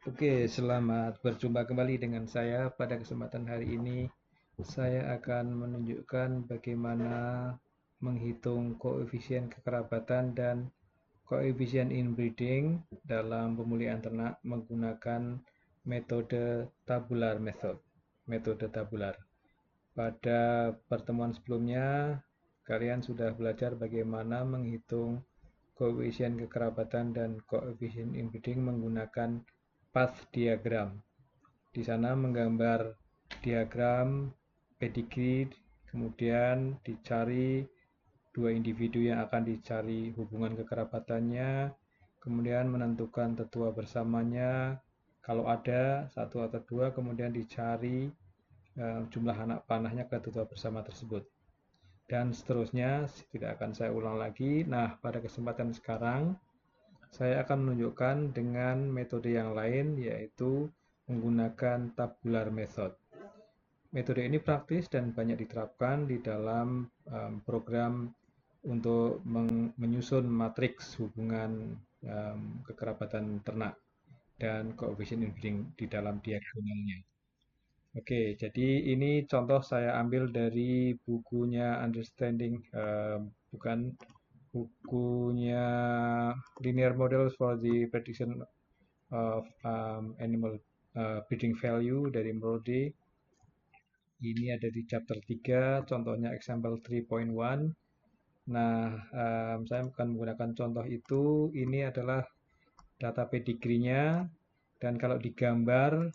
Oke, selamat berjumpa kembali dengan saya. Pada kesempatan hari ini, saya akan menunjukkan bagaimana menghitung koefisien kekerabatan dan koefisien inbreeding dalam pemulihan ternak menggunakan metode tabular metode tabular. Pada pertemuan sebelumnya, kalian sudah belajar bagaimana menghitung koefisien kekerabatan dan koefisien inbreeding menggunakan path diagram. Di sana menggambar diagram pedigree, kemudian dicari dua individu yang akan dicari hubungan kekerabatannya, kemudian menentukan tetua bersamanya, kalau ada satu atau dua, kemudian dicari jumlah anak panahnya ke tetua bersama tersebut. Dan seterusnya, tidak akan saya ulang lagi. Nah, pada kesempatan sekarang, saya akan menunjukkan dengan metode yang lain, yaitu menggunakan tabular method. Metode ini praktis dan banyak diterapkan di dalam program untuk menyusun matriks hubungan kekerabatan ternak dan koefisien inbreeding di dalam diagonalnya. Oke, jadi ini contoh saya ambil dari bukunya Understanding, bukan bukunya Linear Models for the Prediction of Animal Breeding Value dari Brody. Ini ada di chapter 3, contohnya example 3.1. Nah, saya akan menggunakan contoh itu. Ini adalah data pedigree-nya, dan kalau digambar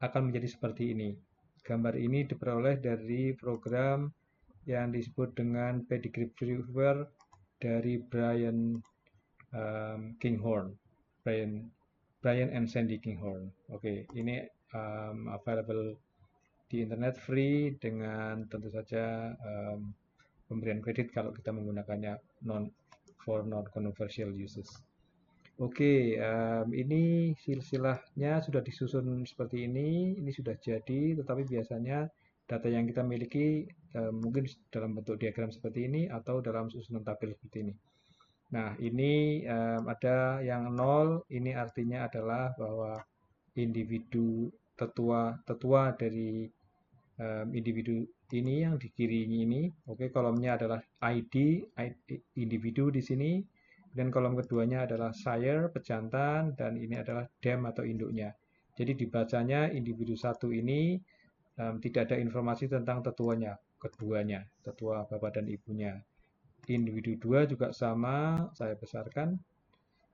akan menjadi seperti ini. Gambar ini diperoleh dari program yang disebut dengan Pedigree Viewer dari Brian Kinghorn. Brian and Sandy Kinghorn. Oke, ini available di internet free dengan tentu saja pemberian kredit kalau kita menggunakannya for non controversial uses. Oke, ini silsilahnya sudah disusun seperti ini sudah jadi, tetapi biasanya data yang kita miliki mungkin dalam bentuk diagram seperti ini atau dalam susunan tabel seperti ini. Nah, ini ada yang 0, ini artinya adalah bahwa individu tetua dari individu ini yang di kiri ini. Oke, kolomnya adalah ID individu di sini. Dan kolom keduanya adalah sire, pejantan, dan ini adalah dam atau induknya. Jadi dibacanya individu satu ini tidak ada informasi tentang tetuanya, keduanya, tetua bapak dan ibunya. Individu 2 juga sama, saya besarkan.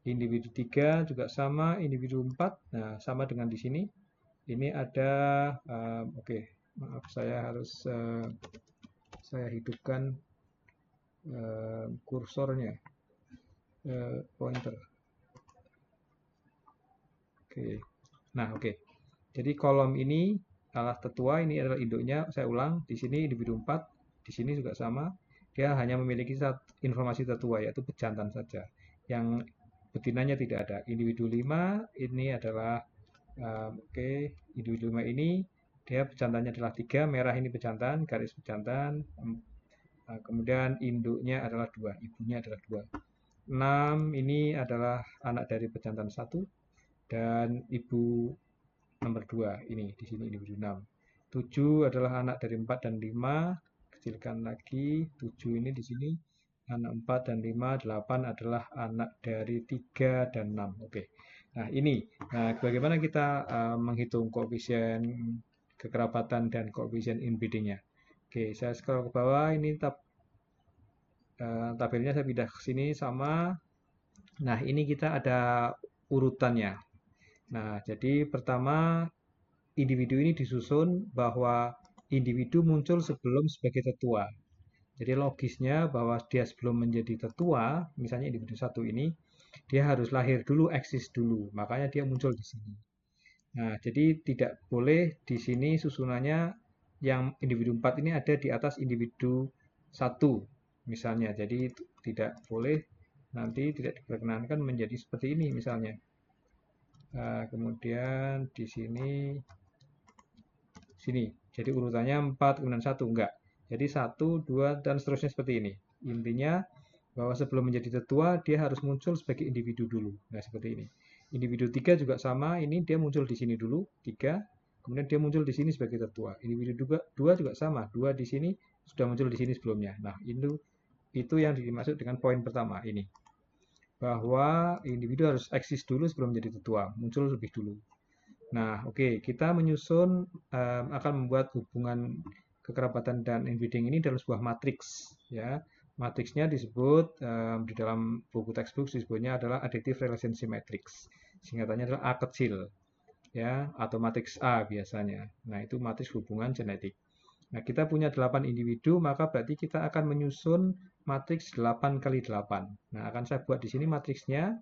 Individu 3 juga sama, individu 4, nah sama dengan di sini. Ini ada, oke, maaf saya harus saya hidupkan kursornya, pointer. Oke, nah oke. Jadi kolom ini adalah tetua, ini adalah induknya. Saya ulang, di sini individu 4, di sini juga sama. Dia hanya memiliki informasi tetua, yaitu pejantan saja. Yang betinanya tidak ada. Individu 5 ini adalah oke, individu 5 ini dia pejantannya adalah 3, merah ini pejantan, garis pejantan. Kemudian induknya adalah 2, ibunya adalah 2. 6 ini adalah anak dari pejantan 1 dan ibu nomor 2 ini di sini individu 6. 7 adalah anak dari 4 dan 5, kecilkan lagi. 7 ini di sini anak 4 dan 5, 8 adalah anak dari 3 dan 6. Oke. Nah, ini. Nah, bagaimana kita menghitung koefisien kekerabatan dan koefisien inbreeding-nya. Oke, saya scroll ke bawah. Ini tabelnya saya pindah ke sini sama. Nah, ini kita ada urutannya. Nah, jadi pertama individu ini disusun bahwa individu muncul sebelum sebagai tetua. Jadi logisnya bahwa dia sebelum menjadi tetua, misalnya individu satu ini, dia harus lahir dulu, eksis dulu. Makanya dia muncul di sini. Nah, jadi tidak boleh di sini susunannya yang individu 4 ini ada di atas individu satu, misalnya. Jadi tidak boleh, nanti tidak diperkenankan menjadi seperti ini misalnya. Kemudian di sini. Jadi urutannya 4, kemudian 1, enggak. Jadi 1, 2, dan seterusnya seperti ini. Intinya bahwa sebelum menjadi tetua, dia harus muncul sebagai individu dulu. Nah, seperti ini. Individu 3 juga sama, ini dia muncul di sini dulu, 3, kemudian dia muncul di sini sebagai tetua. Individu 2 juga sama, 2 di sini sudah muncul di sini sebelumnya. Nah, itu yang dimaksud dengan poin pertama ini. Bahwa individu harus eksis dulu sebelum menjadi tetua, muncul lebih dulu. Nah, oke, kita menyusun akan membuat hubungan kekerabatan dan inbreeding ini dalam sebuah matriks, ya. Matriksnya disebut di dalam buku textbook disebutnya adalah additive relationship matrix. Singkatannya adalah A kecil, ya, atau matriks A biasanya. Nah, itu matriks hubungan genetik. Nah, kita punya 8 individu, maka berarti kita akan menyusun matriks 8 kali 8. Nah, akan saya buat di sini matriksnya.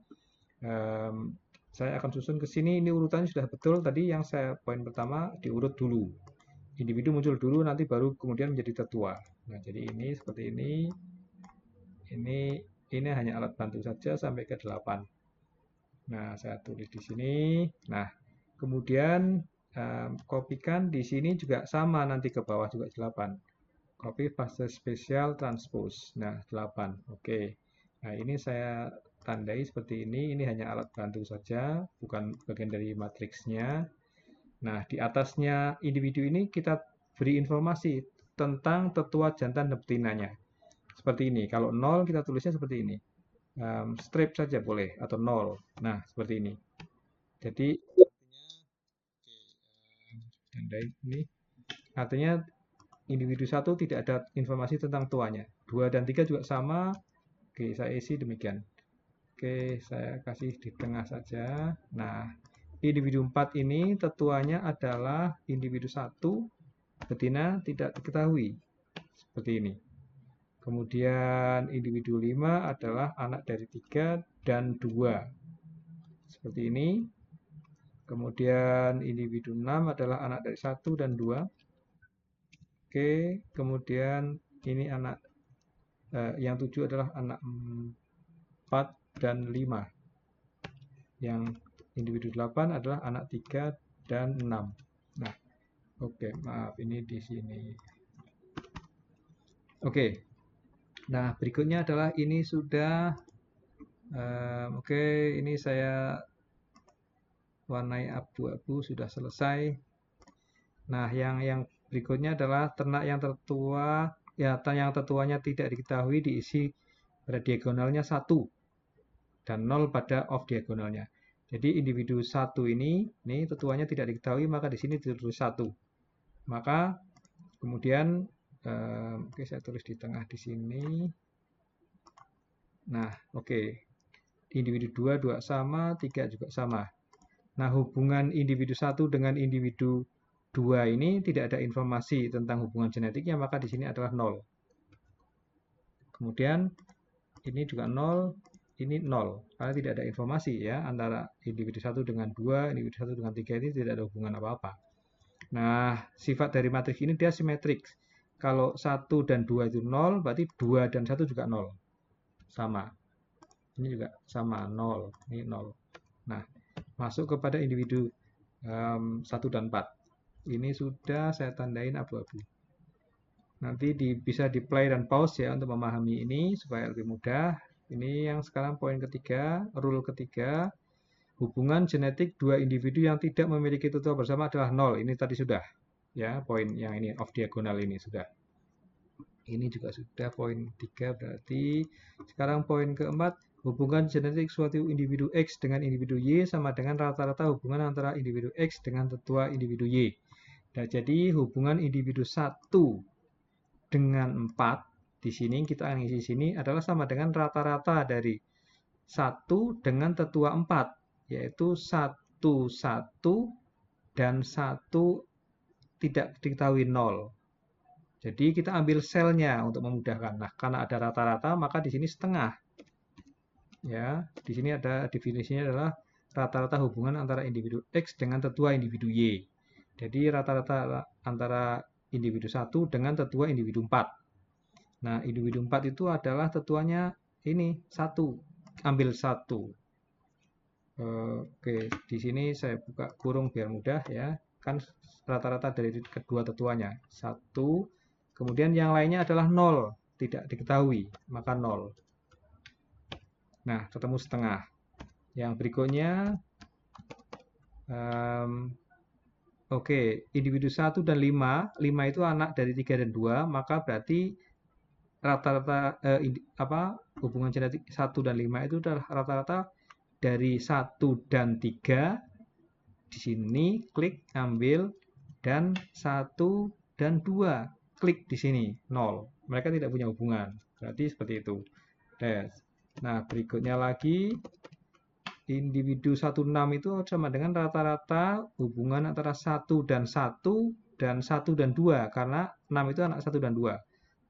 Saya akan susun ke sini, ini urutannya sudah betul, tadi yang saya poin pertama diurut dulu. Individu muncul dulu, nanti baru kemudian menjadi tetua. Nah, jadi ini seperti ini. Ini hanya alat bantu saja sampai ke 8. Nah, saya tulis di sini. Nah, kemudian kopikan di sini juga sama, nanti ke bawah juga 8. Copy fase spesial transpose. Nah, 8. Oke. Nah, ini saya tandai seperti ini hanya alat bantu saja, bukan bagian dari matriksnya. Nah, di atasnya individu ini kita beri informasi tentang tetua jantan dan betinanya. Seperti ini, kalau 0 kita tulisnya seperti ini. Strip saja boleh, atau 0. Nah, seperti ini. Jadi, ini artinya individu 1 tidak ada informasi tentang tuanya. 2 dan 3 juga sama. Oke, saya isi demikian. Oke, saya kasih di tengah saja. Nah, individu 4 ini tetuanya adalah individu 1, betina tidak diketahui. Seperti ini. Kemudian individu 5 adalah anak dari 3 dan 2. Seperti ini. Kemudian individu 6 adalah anak dari 1 dan 2. Oke, kemudian ini anak yang 7 adalah anak 4 dan 5. Yang individu 8 adalah anak 3 dan 6. Nah, oke, maaf ini di sini. Oke. Nah, berikutnya adalah ini sudah oke, ini saya warnai abu-abu sudah selesai. Nah, yang berikutnya adalah ternak yang tertua, ya yang tetuanya tidak diketahui diisi pada diagonalnya 1 dan 0 pada off diagonalnya. Jadi individu 1 ini tetuanya tidak diketahui, maka di sini ditulis 1. Maka kemudian oke, saya tulis di tengah di sini. Nah, oke. Individu 2 sama, 3 juga sama. Nah, hubungan individu 1 dengan individu 2 ini tidak ada informasi tentang hubungan genetiknya, maka di sini adalah 0. Kemudian ini juga 0, ini 0. Karena tidak ada informasi ya antara individu 1 dengan 2, individu 1 dengan 3 ini tidak ada hubungan apa-apa. Nah, sifat dari matriks ini dia simetrik. Kalau 1 dan 2 itu 0, berarti 2 dan 1 juga 0. Sama. Ini juga sama, 0. Ini 0. Nah, masuk kepada individu 1 dan 4. Ini sudah saya tandain abu-abu. Nanti bisa di play dan pause ya untuk memahami ini supaya lebih mudah. Ini yang sekarang poin ketiga, rule ketiga. Hubungan genetik dua individu yang tidak memiliki tetua bersama adalah 0. Ini tadi sudah. Ya, poin yang ini off diagonal ini sudah. Ini juga sudah poin 3 berarti. Sekarang poin keempat. Hubungan genetik suatu individu X dengan individu Y sama dengan rata-rata hubungan antara individu X dengan tetua individu Y. Nah, jadi hubungan individu 1 dengan 4, di sini kita akan isi sini adalah sama dengan rata-rata dari 1 dengan tetua 4, yaitu 1, 1, dan 1 tidak diketahui 0. Jadi kita ambil selnya untuk memudahkan. Nah, karena ada rata-rata, maka di sini setengah. Ya, di sini ada definisinya adalah rata-rata hubungan antara individu X dengan tetua individu Y. Jadi rata-rata antara individu 1 dengan tetua individu 4. Nah, individu 4 itu adalah tetuanya ini 1. Ambil 1. Oke, di sini saya buka kurung biar mudah ya. Kan rata-rata dari kedua tetuanya 1. Kemudian yang lainnya adalah 0. Tidak diketahui, maka 0. Nah, ketemu setengah. Yang berikutnya, Oke, individu 1 dan 5, 5 itu anak dari 3 dan 2, maka berarti rata-rata hubungan genetik 1 dan 5 itu adalah rata-rata dari 1 dan 3. Di sini klik ambil, dan 1 dan 2 klik di sini 0. Mereka tidak punya hubungan. Berarti seperti itu. Nah, berikutnya lagi individu 16 itu sama dengan rata-rata hubungan antara 1 dan 1 dan 1 dan 2, karena 6 itu anak 1 dan 2.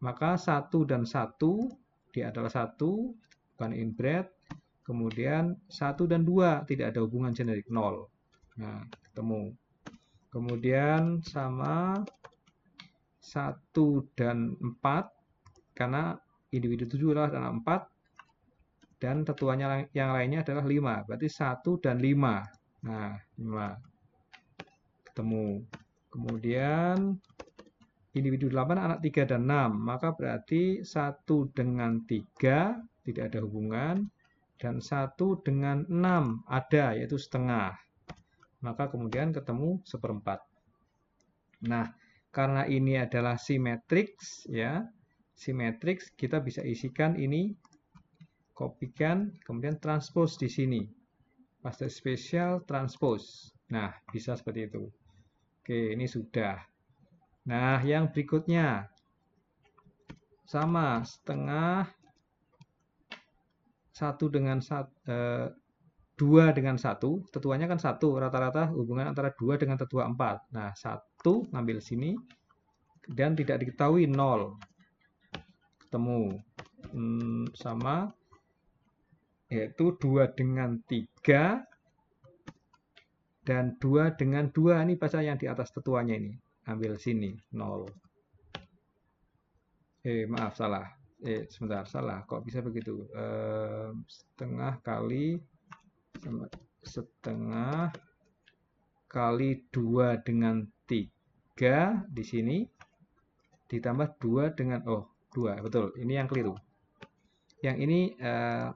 Maka 1 dan 1 dia adalah 1, bukan inbred. Kemudian 1 dan 2 tidak ada hubungan generik 0. Nah, ketemu. Kemudian sama 1 dan 4, karena individu 7 adalah anak 4, dan tetuanya yang lainnya adalah 5. Berarti 1 dan 5. Nah, 5. Ketemu. Kemudian individu 8 anak 3 dan 6. Maka berarti 1 dengan 3 tidak ada hubungan. Dan 1 dengan 6 ada, yaitu setengah. Maka kemudian ketemu 1/4. Nah, karena ini adalah simetriks, ya, simetriks, kita bisa isikan ini, kopikan, kemudian transpose di sini. Paste spesial transpose. Nah, bisa seperti itu. Oke, ini sudah. Nah, yang berikutnya. Sama, setengah 1 dengan 2 dengan 1. Tetuannya kan 1. Rata-rata hubungan antara 2 dengan tetua 4. Nah, 1 ngambil sini. Dan tidak diketahui 0. Ketemu. Sama, yaitu 2 dengan 3 dan 2 dengan 2. Ini baca yang di atas tetuanya ini. Ambil sini 0. Maaf, salah. Sebentar, salah. Kok bisa begitu? Setengah kali 2 dengan 3 di sini ditambah 2 dengan 2, betul. Ini yang keliru. Yang ini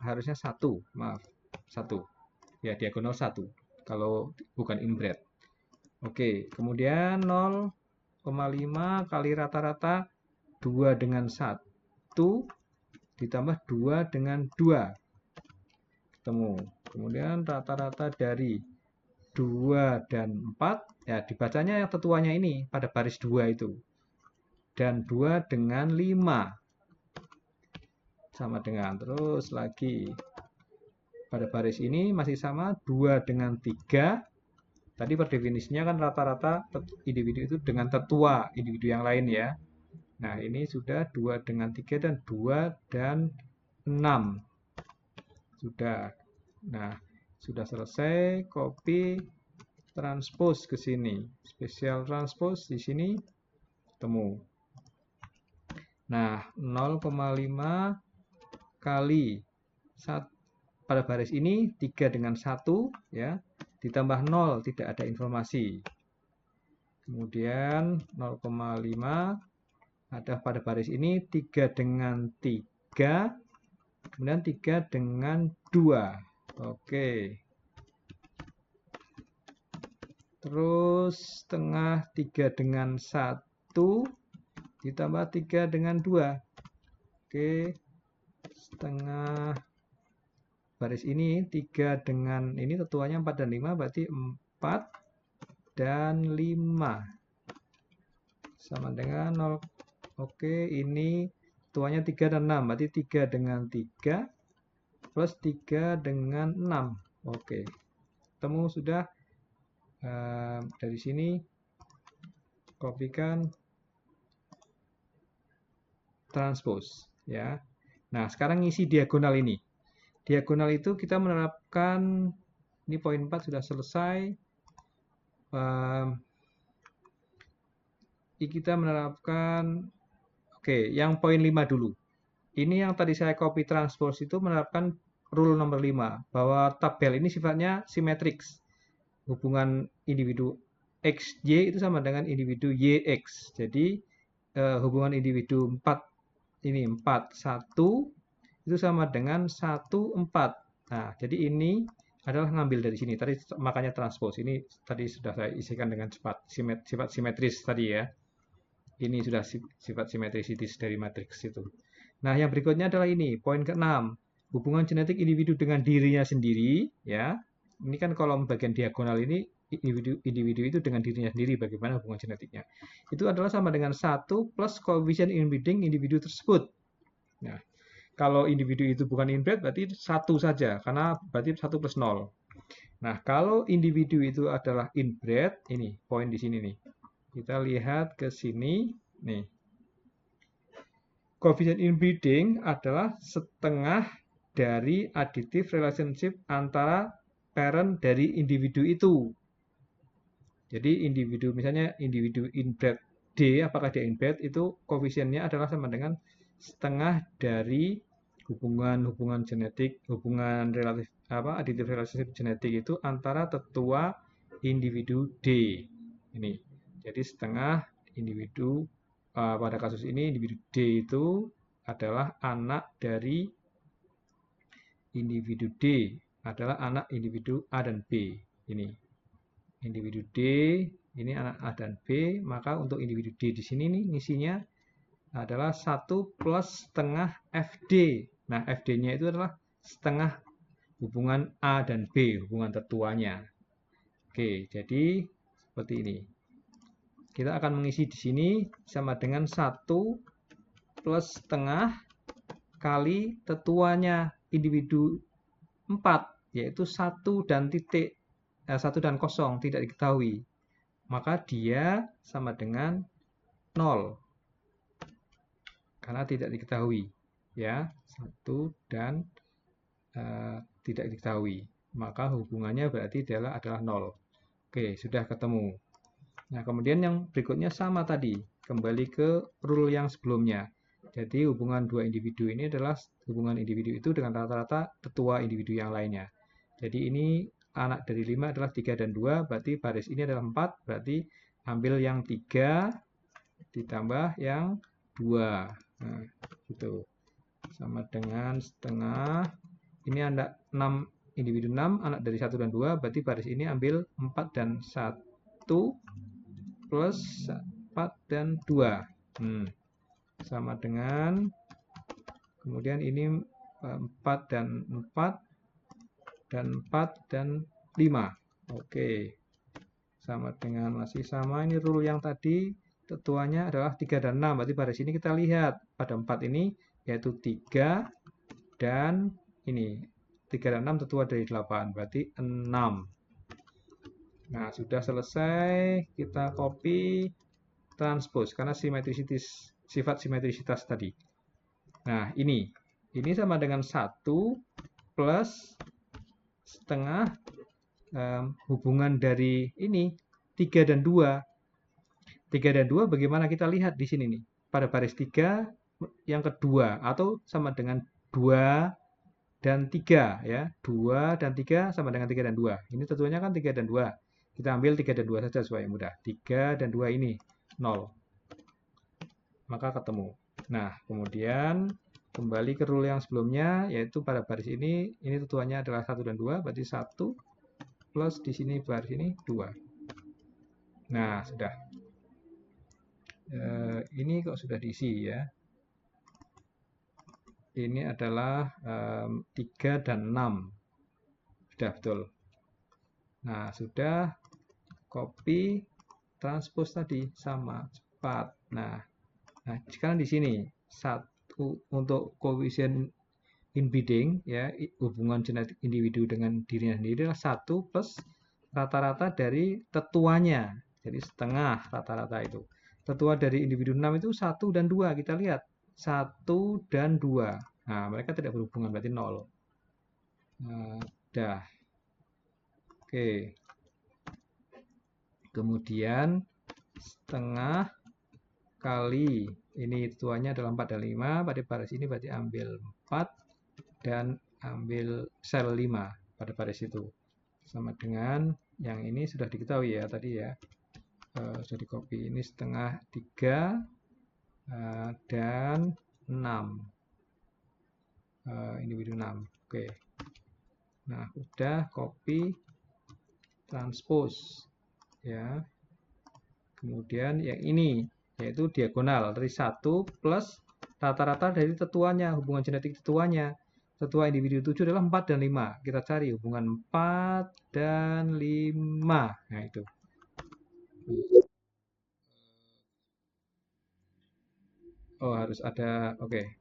harusnya 1, maaf, 1. Ya, diagonal 1 kalau bukan inbred. Oke, kemudian 0,5 kali rata-rata 2 dengan 1 ditambah 2 dengan 2. Ketemu. Kemudian rata-rata dari 2 dan 4, ya dibacanya yang tetuanya ini pada baris 2 itu. Dan 2 dengan 5. Sama dengan, terus lagi pada baris ini masih sama, 2 dengan 3. Tadi per definisinya kan rata-rata individu itu dengan tetua individu yang lain, ya. Nah, ini sudah 2 dengan 3 dan 2 dan 6. Sudah. Nah, sudah selesai. Copy, transpose ke sini. Spesial transpose di sini. Temu. Nah, 0,5 kali pada baris ini 3 dengan 1, ya, ditambah 0, tidak ada informasi. Kemudian 0,5 ada pada baris ini 3 dengan 3, kemudian 3 dengan 2. Oke. Terus setengah 3 dengan 1 ditambah 3 dengan 2. Oke. Setengah baris ini 3 dengan ini tetuanya 4 dan 5, berarti 4 dan 5 sama dengan 0. Oke, ini tetuanya 3 dan 6, berarti 3 dengan 3 plus 3 dengan 6. Oke, ketemu sudah. Dari sini kopikan, transpose, ya. Nah, sekarang ngisi diagonal ini. Diagonal itu kita menerapkan, ini poin 4 sudah selesai. Kita menerapkan, yang poin 5 dulu. Ini yang tadi saya copy transpose itu menerapkan rule nomor 5, bahwa tabel ini sifatnya simetriks. Hubungan individu XY itu sama dengan individu YX. Jadi, hubungan individu 4, ini 4, 1, itu sama dengan 1, 4. Nah, jadi ini adalah ngambil dari sini. Tadi makanya transpose. Ini tadi sudah saya isikan dengan sifat simetris tadi ya. Ini sudah sifat simetrisitis dari matriks itu. Nah, yang berikutnya adalah ini, poin ke-6. Hubungan genetik individu dengan dirinya sendiri, ya. Ini kan kolom bagian diagonal ini individu itu dengan dirinya sendiri bagaimana hubungan genetiknya. Itu adalah sama dengan 1 plus koefisien inbreeding individu tersebut. Nah, kalau individu itu bukan inbred berarti 1 saja karena berarti 1 plus 0. Nah, kalau individu itu adalah inbred, ini poin di sini nih. Kita lihat ke sini, nih. Koefisien inbreeding adalah setengah dari additive relationship antara parent dari individu itu. Jadi individu, misalnya individu inbred D, apakah dia inbred, itu koefisiennya adalah sama dengan setengah dari hubungan genetik, hubungan relatif additive relationship genetik itu antara tetua individu D. Ini. Jadi setengah individu pada kasus ini individu D itu adalah anak dari individu D adalah anak individu A dan B. Ini individu D ini anak A dan B, maka untuk individu D di sini nih ngisinya adalah 1 plus setengah FD. Nah, FD-nya itu adalah setengah hubungan A dan B, hubungan tetuanya. Oke, jadi seperti ini. Kita akan mengisi di sini sama dengan 1 plus setengah kali tetuanya individu 4, yaitu 1 dan titik 1 dan 0 tidak diketahui. Maka dia sama dengan 0. Karena tidak diketahui. Ya, 1 dan tidak diketahui. Maka hubungannya berarti adalah 0. Oke, sudah ketemu. Nah, kemudian yang berikutnya sama tadi. Kembali ke rule yang sebelumnya. Jadi hubungan dua individu ini adalah hubungan individu itu dengan rata-rata tetua individu yang lainnya. Jadi ini anak dari 5 adalah 3 dan 2, berarti baris ini adalah 4, berarti ambil yang 3 ditambah yang 2. Nah, gitu. Sama dengan setengah. Ini anak 6, individu 6, anak dari 1 dan 2, berarti baris ini ambil 4 dan 1 plus 4 dan 2. Sama dengan, kemudian ini 4 dan 4, dan 4 dan 5. Oke. Sama dengan masih sama ini rule yang tadi tetuanya adalah 3 dan 6. Berarti pada sini kita lihat pada 4 ini yaitu 3 dan ini 3 dan 6 tetua dari 8. Berarti 6. Nah, sudah selesai. Kita copy transpose karena sifat simetrisitas tadi. Nah, ini sama dengan 1 plus setengah hubungan dari ini 3 dan 2. 3 dan 2 bagaimana kita lihat di sini nih. Pada baris 3 yang kedua atau sama dengan 2 dan 3 ya. 2 dan 3 sama dengan 3 dan 2. Ini tentunya kan 3 dan 2. Kita ambil 3 dan 2 saja supaya mudah. 3 dan 2 ini 0. Maka ketemu. Nah, kemudian kembali ke rule yang sebelumnya, yaitu pada baris ini tentuannya adalah 1 dan 2, berarti 1 plus di sini baris ini 2. Nah, sudah. Ini kok sudah diisi ya. Ini adalah 3 dan 6. Sudah betul. Nah, sudah copy transpose tadi sama cepat. Nah, sekarang di sini 1 untuk koefisien inbreeding ya, hubungan genetik individu dengan dirinya sendiri adalah 1 plus rata-rata dari tetuanya. Jadi setengah rata-rata itu. Tetua dari individu 6 itu 1 dan 2. Kita lihat 1 dan 2. Nah, mereka tidak berhubungan berarti 0. Dah. Oke. Kemudian setengah kali ini tetuanya adalah 4 dan 5. Pada baris ini berarti ambil 4 dan ambil sel 5 pada baris itu. Sama dengan yang ini sudah diketahui ya tadi ya. Sudah di copy. Ini setengah 3 dan 6. Individu 6. Oke. Nah, udah copy, transpose ya. Kemudian yang ini yaitu diagonal dari 1 plus rata-rata dari tetuanya, hubungan genetik tetuanya. Tetua individu 7 adalah 4 dan 5. Kita cari hubungan 4 dan 5. Nah, itu. Oh, harus ada. Oke.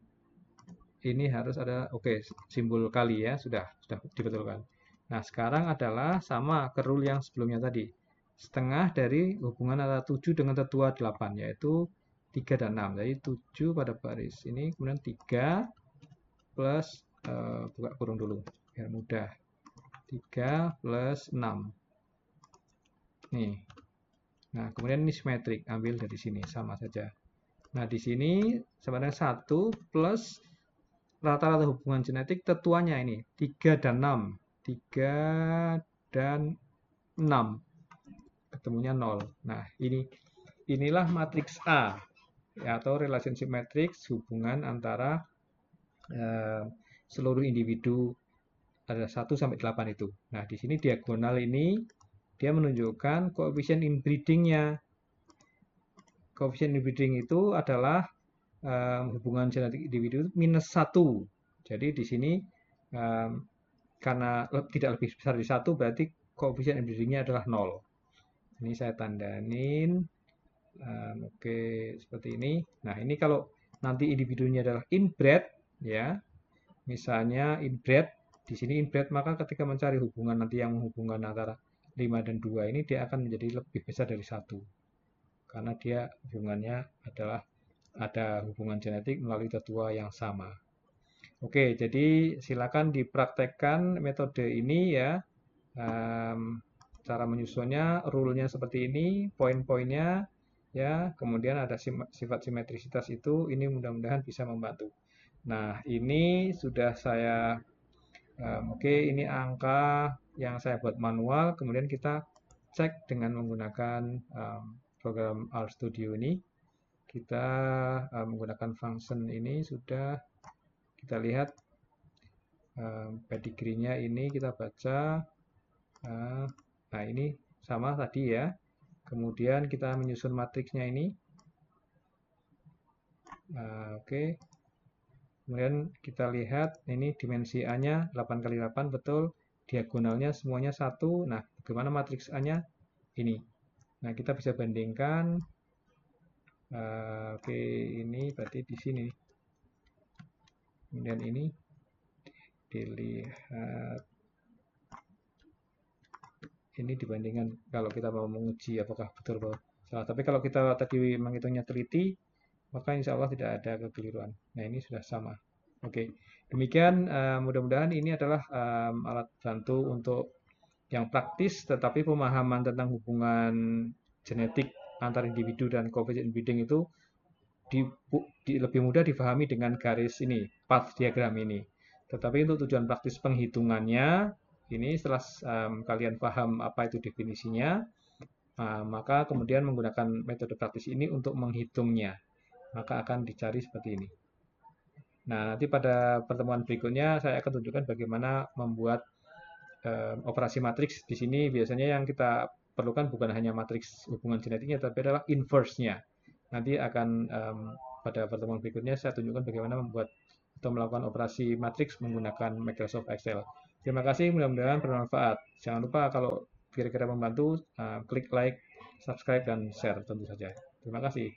Ini harus ada. Oke, simbol kali ya. Sudah dibetulkan. Nah, sekarang adalah sama ke rule yang sebelumnya tadi. Setengah dari hubungan antara 7 dengan tetua 8, yaitu 3 dan 6. Jadi 7 pada baris ini, kemudian 3 plus, buka kurung dulu, biar mudah. 3 plus 6. Nih. Nah, kemudian ini simetrik, ambil dari sini, sama saja. Nah, di sini sebenarnya 1 plus rata-rata hubungan genetik tetuanya ini, 3 dan 6. 3 dan 6. Ketemunya 0. Nah, inilah matriks A, ya, atau relationship matrix, hubungan antara eh, seluruh individu ada 1 sampai 8 itu. Nah, di sini diagonal ini dia menunjukkan koefisien inbreeding-nya. Koefisien inbreeding itu adalah hubungan genetik individu minus 1. Jadi di sini um, karena tidak lebih besar dari 1 berarti koefisien inbreeding-nya adalah 0. Ini saya tandanin. Oke, seperti ini. Nah, ini kalau nanti individunya adalah inbred, ya, misalnya inbred, di sini inbred, maka ketika mencari hubungan nanti yang menghubungkan antara 5 dan 2 ini, dia akan menjadi lebih besar dari 1. Karena dia hubungannya adalah ada hubungan genetik melalui tetua yang sama. Oke, jadi silakan dipraktekkan metode ini ya. Cara menyusunnya, rule-nya seperti ini, poin-poinnya ya, kemudian ada sifat simetrisitas itu, ini mudah-mudahan bisa membantu. Nah, ini sudah saya oke, ini angka yang saya buat manual, kemudian kita cek dengan menggunakan program RStudio ini. Kita menggunakan function ini sudah kita lihat pedigree-nya ini kita baca. Nah, ini sama tadi ya. Kemudian kita menyusun matriksnya ini. Oke. Kemudian kita lihat ini dimensi A-nya 8 kali 8 betul. Diagonalnya semuanya 1. Nah, bagaimana matriks A-nya? Ini. Nah, kita bisa bandingkan. Oke, ini berarti di sini. Kemudian ini dilihat. Ini dibandingkan kalau kita mau menguji apakah betul atau salah. Tapi kalau kita tadi menghitungnya teliti, maka insya Allah tidak ada kekeliruan. Nah, ini sudah sama. Oke, demikian mudah-mudahan ini adalah alat bantu untuk yang praktis, tetapi pemahaman tentang hubungan genetik antar individu dan koefisien breeding itu lebih mudah difahami dengan garis ini, path diagram ini. Tetapi untuk tujuan praktis penghitungannya, ini setelah kalian paham apa itu definisinya, maka kemudian menggunakan metode praktis ini untuk menghitungnya. Maka akan dicari seperti ini. Nah, nanti pada pertemuan berikutnya saya akan tunjukkan bagaimana membuat operasi matriks. Di sini biasanya yang kita perlukan bukan hanya matriks hubungan genetiknya, tapi adalah inverse-nya. Nanti akan pada pertemuan berikutnya saya tunjukkan bagaimana membuat atau melakukan operasi matriks menggunakan Microsoft Excel. Terima kasih, mudah-mudahan bermanfaat. Jangan lupa kalau kira-kira membantu, klik like, subscribe, dan share tentu saja. Terima kasih.